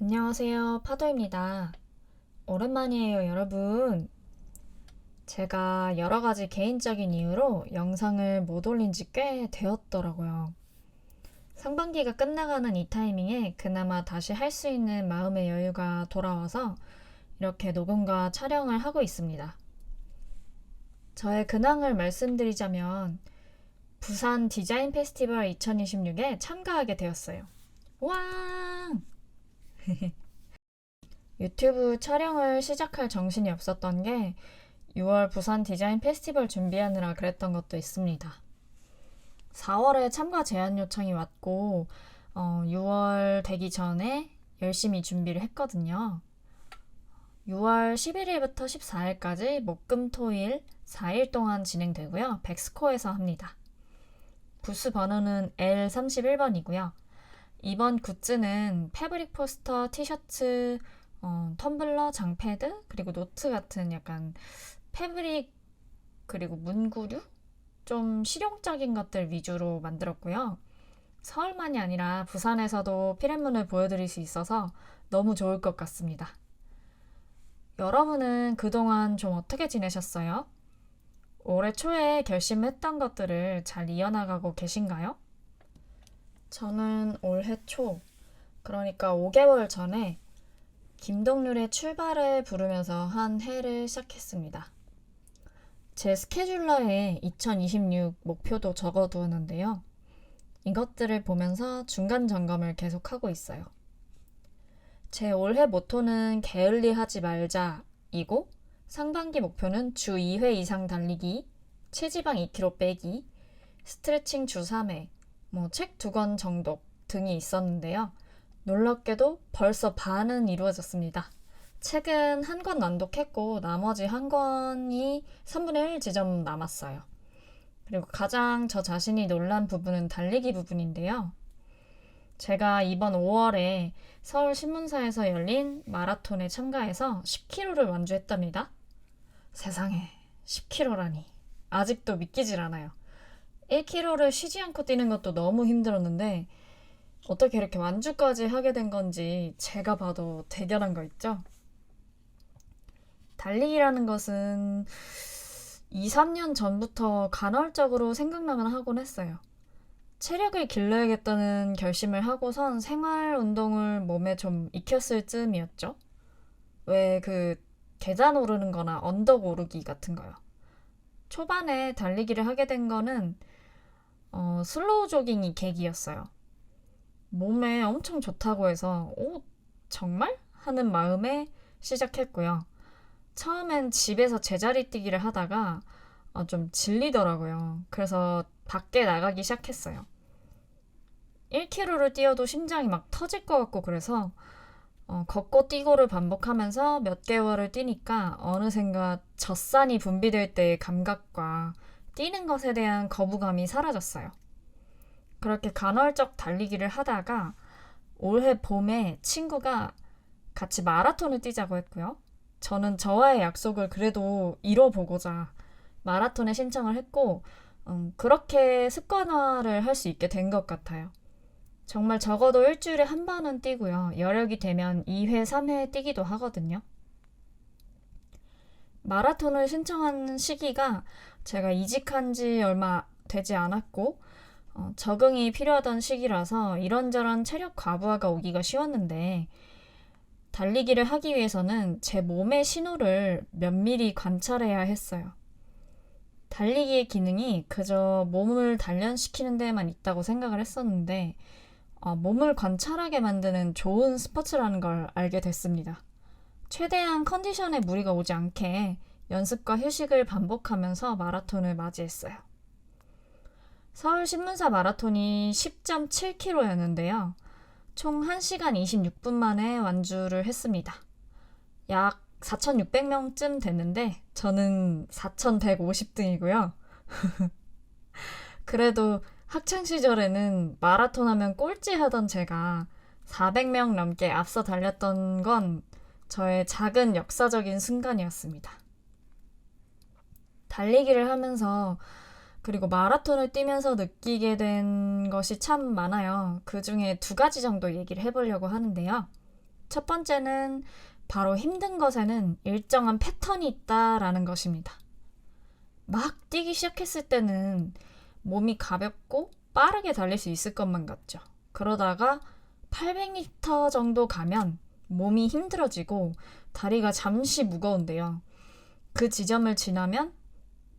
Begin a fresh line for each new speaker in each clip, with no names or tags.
안녕하세요. 파도입니다. 오랜만이에요, 여러분. 제가 여러 가지 개인적인 이유로 영상을 못 올린 지 꽤 되었더라고요. 상반기가 끝나가는 이 타이밍에 그나마 다시 할 수 있는 마음의 여유가 돌아와서 이렇게 녹음과 촬영을 하고 있습니다. 저의 근황을 말씀드리자면 부산 디자인 페스티벌 2026에 참가하게 되었어요. 와! 유튜브 촬영을 시작할 정신이 없었던 게 6월 부산 디자인 페스티벌 준비하느라 그랬던 것도 있습니다. 4월에 참가 제안 요청이 왔고 6월 되기 전에 열심히 준비를 했거든요. 6월 11일부터 14일까지 목금토일 4일 동안 진행되고요. 백스코에서 합니다. 부스 번호는 L31번이고요. 이번 굿즈는 패브릭 포스터, 티셔츠, 텀블러, 장패드, 그리고 노트 같은 약간 패브릭 그리고 문구류? 좀 실용적인 것들 위주로 만들었고요. 서울만이 아니라 부산에서도 피렌문을 보여드릴 수 있어서 너무 좋을 것 같습니다. 여러분은 그동안 좀 어떻게 지내셨어요? 올해 초에 결심했던 것들을 잘 이어나가고 계신가요? 저는 올해 초, 그러니까 5개월 전에 김동률의 출발을 부르면서 한 해를 시작했습니다. 제 스케줄러에 2026 목표도 적어두었는데요. 이것들을 보면서 중간 점검을 계속하고 있어요. 제 올해 모토는 게을리하지 말자이고 상반기 목표는 주 2회 이상 달리기, 체지방 2kg 빼기, 스트레칭 주 3회, 책 2권 정도 등이 있었는데요. 놀랍게도 벌써 반은 이루어졌습니다. 책은 한 권 낭독했고 나머지 한 권이 3분의 1 지점 남았어요. 그리고 가장 저 자신이 놀란 부분은 달리기 부분인데요. 제가 이번 5월에 서울 신문사에서 열린 마라톤에 참가해서 10km를 완주했답니다. 세상에 10km라니 아직도 믿기질 않아요. 1km를 쉬지 않고 뛰는 것도 너무 힘들었는데 어떻게 이렇게 완주까지 하게 된 건지 제가 봐도 대견한 거 있죠? 달리기라는 것은 2, 3년 전부터 간헐적으로 생각나만 하곤 했어요. 체력을 길러야겠다는 결심을 하고선 생활 운동을 몸에 좀 익혔을 즈음이었죠. 왜 계단 오르는 거나 언덕 오르기 같은 거요. 초반에 달리기를 하게 된 거는 슬로우 조깅이 계기였어요. 몸에 엄청 좋다고 해서 정말? 하는 마음에 시작했고요. 처음엔 집에서 제자리 뛰기를 하다가 좀 질리더라고요. 그래서 밖에 나가기 시작했어요. 1km를 뛰어도 심장이 막 터질 것 같고 그래서 걷고 뛰고를 반복하면서 몇 개월을 뛰니까 어느샌가 젖산이 분비될 때의 감각과 뛰는 것에 대한 거부감이 사라졌어요. 그렇게 간헐적 달리기를 하다가 올해 봄에 친구가 같이 마라톤을 뛰자고 했고요. 저는 저와의 약속을 그래도 이뤄보고자 마라톤에 신청을 했고 그렇게 습관화를 할 수 있게 된 것 같아요. 정말 적어도 일주일에 한 번은 뛰고요. 여력이 되면 2회, 3회 뛰기도 하거든요. 마라톤을 신청한 시기가 제가 이직한 지 얼마 되지 않았고 적응이 필요하던 시기라서 이런저런 체력 과부하가 오기가 쉬웠는데 달리기를 하기 위해서는 제 몸의 신호를 면밀히 관찰해야 했어요. 달리기의 기능이 그저 몸을 단련시키는 데에만 있다고 생각을 했었는데 몸을 관찰하게 만드는 좋은 스포츠라는 걸 알게 됐습니다. 최대한 컨디션에 무리가 오지 않게 연습과 휴식을 반복하면서 마라톤을 맞이했어요. 서울 신문사 마라톤이 10.7km였는데요. 총 1시간 26분 만에 완주를 했습니다. 약 4,600명쯤 됐는데 저는 4,150등이고요. 그래도 학창시절에는 마라톤 하면 꼴찌 하던 제가 400명 넘게 앞서 달렸던 건 저의 작은 역사적인 순간이었습니다. 달리기를 하면서 그리고 마라톤을 뛰면서 느끼게 된 것이 참 많아요. 그 중에 두 가지 정도 얘기를 해보려고 하는데요. 첫 번째는 바로 힘든 것에는 일정한 패턴이 있다라는 것입니다. 막 뛰기 시작했을 때는 몸이 가볍고 빠르게 달릴 수 있을 것만 같죠. 그러다가 800m 정도 가면 몸이 힘들어지고 다리가 잠시 무거운데요. 그 지점을 지나면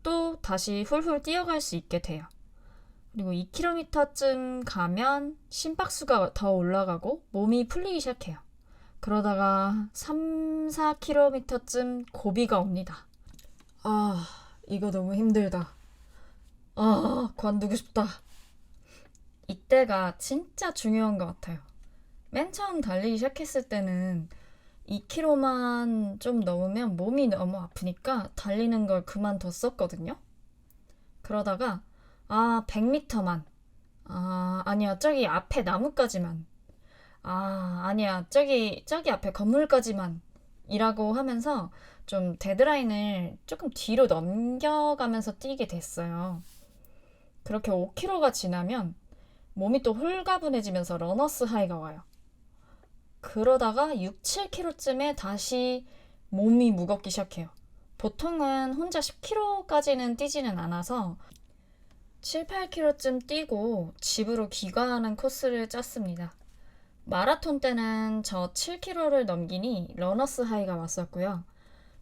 또 다시 훌훌 뛰어갈 수 있게 돼요. 그리고 2km쯤 가면 심박수가 더 올라가고 몸이 풀리기 시작해요. 그러다가 3, 4km쯤 고비가 옵니다. 아, 이거 너무 힘들다. 아, 관두고 싶다. 이때가 진짜 중요한 것 같아요. 맨 처음 달리기 시작했을 때는 2km만 좀 넘으면 몸이 너무 아프니까 달리는 걸 그만뒀었거든요. 그러다가 100m만. 아니야, 저기 앞에 나무까지만. 아니야, 저기 앞에 건물까지만. 이라고 하면서 좀 데드라인을 조금 뒤로 넘겨가면서 뛰게 됐어요. 그렇게 5km가 지나면 몸이 또 홀가분해지면서 러너스 하이가 와요. 그러다가 6, 7km쯤에 다시 몸이 무겁기 시작해요. 보통은 혼자 10km까지는 뛰지는 않아서 7, 8km쯤 뛰고 집으로 귀가하는 코스를 짰습니다. 마라톤 때는 저 7km를 넘기니 러너스 하이가 왔었고요.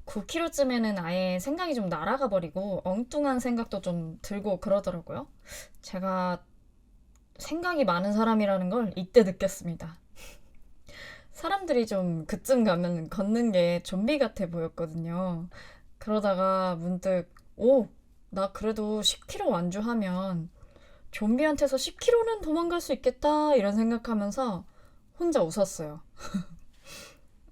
9km쯤에는 아예 생각이 좀 날아가 버리고 엉뚱한 생각도 좀 들고 그러더라고요. 제가 생각이 많은 사람이라는 걸 이때 느꼈습니다. 사람들이 좀 그쯤 가면 걷는 게 좀비 같아 보였거든요. 그러다가 문득 나 그래도 10km 완주하면 좀비한테서 10km는 도망갈 수 있겠다 이런 생각하면서 혼자 웃었어요.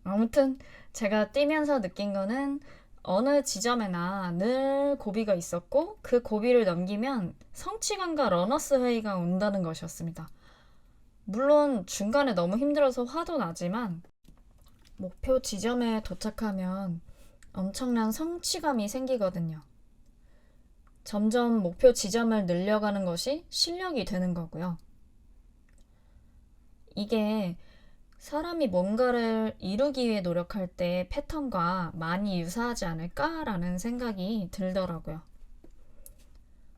아무튼 제가 뛰면서 느낀 거는 어느 지점에나 늘 고비가 있었고 그 고비를 넘기면 성취감과 러너스 하이가 온다는 것이었습니다. 물론 중간에 너무 힘들어서 화도 나지만 목표 지점에 도착하면 엄청난 성취감이 생기거든요. 점점 목표 지점을 늘려가는 것이 실력이 되는 거고요. 이게 사람이 뭔가를 이루기 위해 노력할 때 패턴과 많이 유사하지 않을까라는 생각이 들더라고요.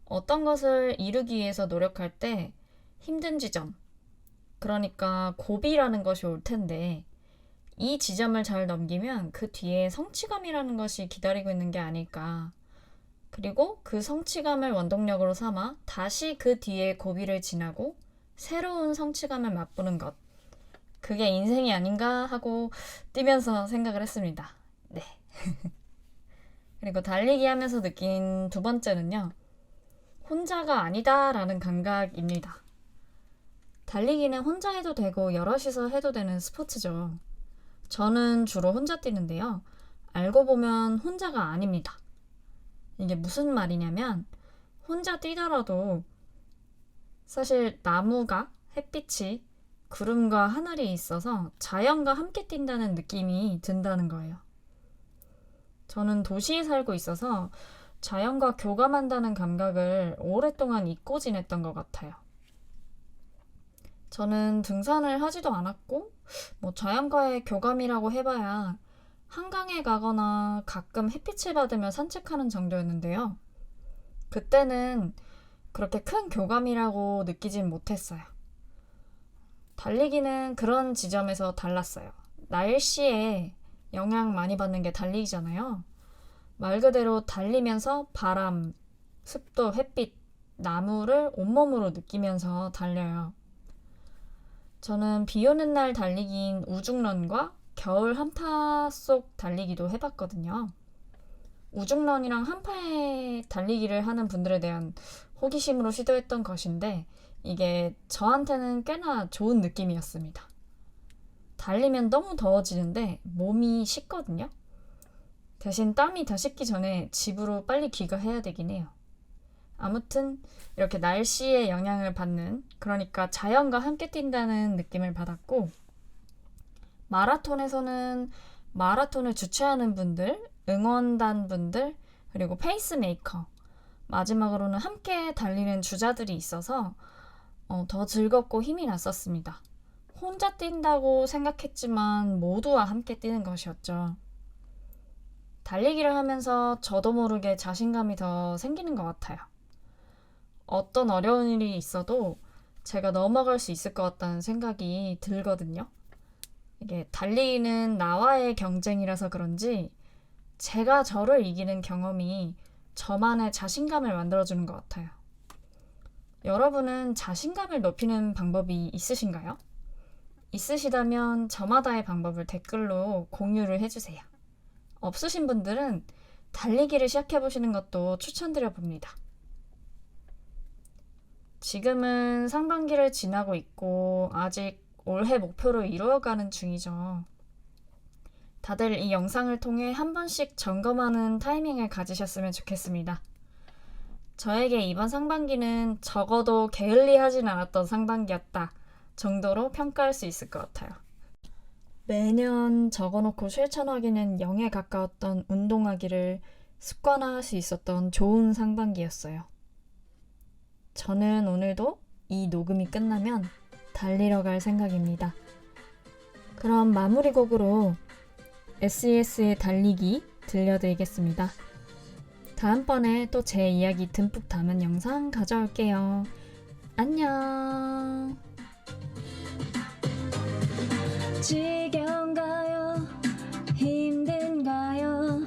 어떤 것을 이루기 위해서 노력할 때 힘든 지점, 그러니까 고비라는 것이 올 텐데 이 지점을 잘 넘기면 그 뒤에 성취감이라는 것이 기다리고 있는 게 아닐까. 그리고 그 성취감을 원동력으로 삼아 다시 그 뒤에 고비를 지나고 새로운 성취감을 맛보는 것. 그게 인생이 아닌가 하고 뛰면서 생각을 했습니다. 네. 그리고 달리기 하면서 느낀 두 번째는요. 혼자가 아니다라는 감각입니다. 달리기는 혼자 해도 되고 여럿이서 해도 되는 스포츠죠. 저는 주로 혼자 뛰는데요. 알고 보면 혼자가 아닙니다. 이게 무슨 말이냐면 혼자 뛰더라도 사실 나무가, 햇빛이, 구름과 하늘이 있어서 자연과 함께 뛴다는 느낌이 든다는 거예요. 저는 도시에 살고 있어서 자연과 교감한다는 감각을 오랫동안 잊고 지냈던 것 같아요. 저는 등산을 하지도 않았고 자연과의 교감이라고 해봐야 한강에 가거나 가끔 햇빛을 받으며 산책하는 정도였는데요. 그때는 그렇게 큰 교감이라고 느끼진 못했어요. 달리기는 그런 지점에서 달랐어요. 날씨에 영향 많이 받는 게 달리기잖아요. 말 그대로 달리면서 바람, 습도, 햇빛, 나무를 온몸으로 느끼면서 달려요. 저는 비 오는 날 달리기인 우중런과 겨울 한파 속 달리기도 해봤거든요. 우중런이랑 한파에 달리기를 하는 분들에 대한 호기심으로 시도했던 것인데 이게 저한테는 꽤나 좋은 느낌이었습니다. 달리면 너무 더워지는데 몸이 식거든요. 대신 땀이 다 식기 전에 집으로 빨리 귀가해야 되긴 해요. 아무튼 이렇게 날씨에 영향을 받는, 그러니까 자연과 함께 뛴다는 느낌을 받았고, 마라톤에서는 마라톤을 주최하는 분들, 응원단 분들, 그리고 페이스메이커, 마지막으로는 함께 달리는 주자들이 있어서 더 즐겁고 힘이 났었습니다. 혼자 뛴다고 생각했지만 모두와 함께 뛰는 것이었죠. 달리기를 하면서 저도 모르게 자신감이 더 생기는 것 같아요. 어떤 어려운 일이 있어도 제가 넘어갈 수 있을 것 같다는 생각이 들거든요. 이게 달리기는 나와의 경쟁이라서 그런지 제가 저를 이기는 경험이 저만의 자신감을 만들어주는 것 같아요. 여러분은 자신감을 높이는 방법이 있으신가요? 있으시다면 저마다의 방법을 댓글로 공유를 해주세요. 없으신 분들은 달리기를 시작해보시는 것도 추천드려 봅니다. 지금은 상반기를 지나고 있고 아직 올해 목표를 이루어가는 중이죠. 다들 이 영상을 통해 한 번씩 점검하는 타이밍을 가지셨으면 좋겠습니다. 저에게 이번 상반기는 적어도 게을리하진 않았던 상반기였다 정도로 평가할 수 있을 것 같아요. 매년 적어놓고 실천하기는 0에 가까웠던 운동하기를 습관화할 수 있었던 좋은 상반기였어요. 저는 오늘도 이 녹음이 끝나면 달리러 갈 생각입니다. 그럼 마무리 곡으로 SES의 달리기 들려드리겠습니다. 다음번에 또 제 이야기 듬뿍 담은 영상 가져올게요. 안녕. 지겨운가요? 힘든가요?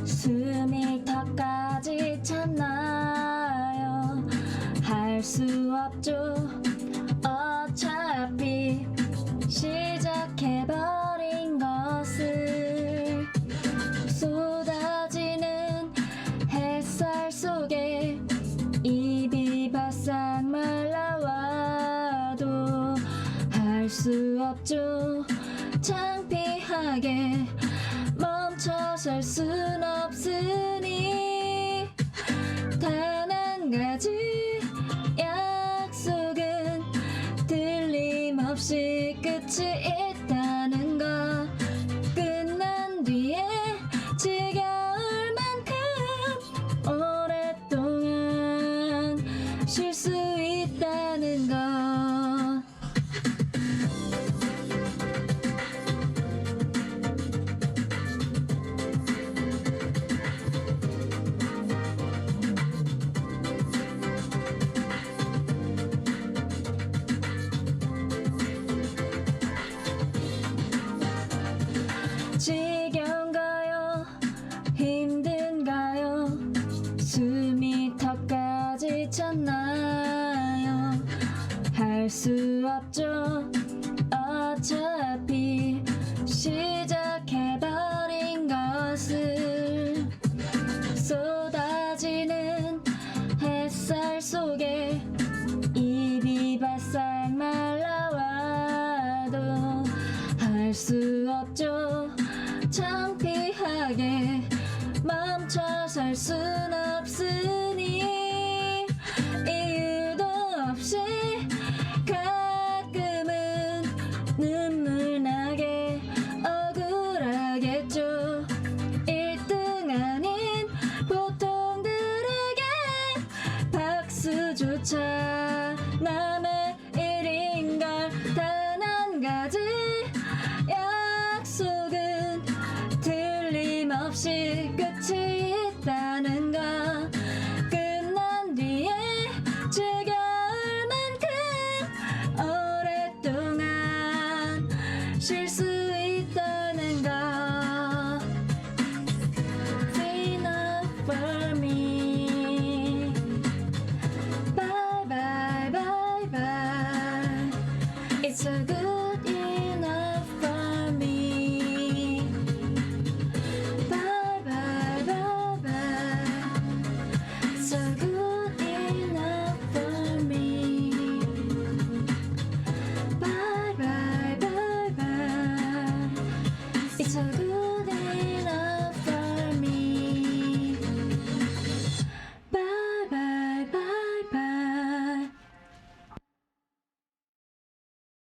숨이 턱까지 찼나요? 할 수 없죠. 어차피 시작해버린 것을 쏟아지는 햇살 속에 입이 바싹 말라와도 할 수 없죠. 창피하게 멈춰설 순 없으니 단 한 가지 약속은 틀림없이 끝이 있다는 거. 끝난 뒤에 지겨울 만큼 오랫동안 쉴 수 있다는 거. 지겨운가요? 힘든가요? 숨이 턱까지 찼나요? 할 수 없죠. 어차피 시작해버린 것을 쏟아지는 햇살 속에 입이 바싹 말라와도 할 수 없죠. 창피하게 멈춰설 순 없으니 이유도 없이 가끔은 눈물 나게 억울하겠죠. 1등 아닌 보통들에게 박수조차 남의 일인걸. 단 한 가지 약속은 틀림없이 끝이 있다는 거. 끝난 뒤에 지겨울 만큼 오랫동안 쉴 수 있다는 거. Enough for me. Bye bye bye bye. It's so good enough for me. Bye bye bye bye. It's so good enough for me. Bye bye bye bye. It's so good.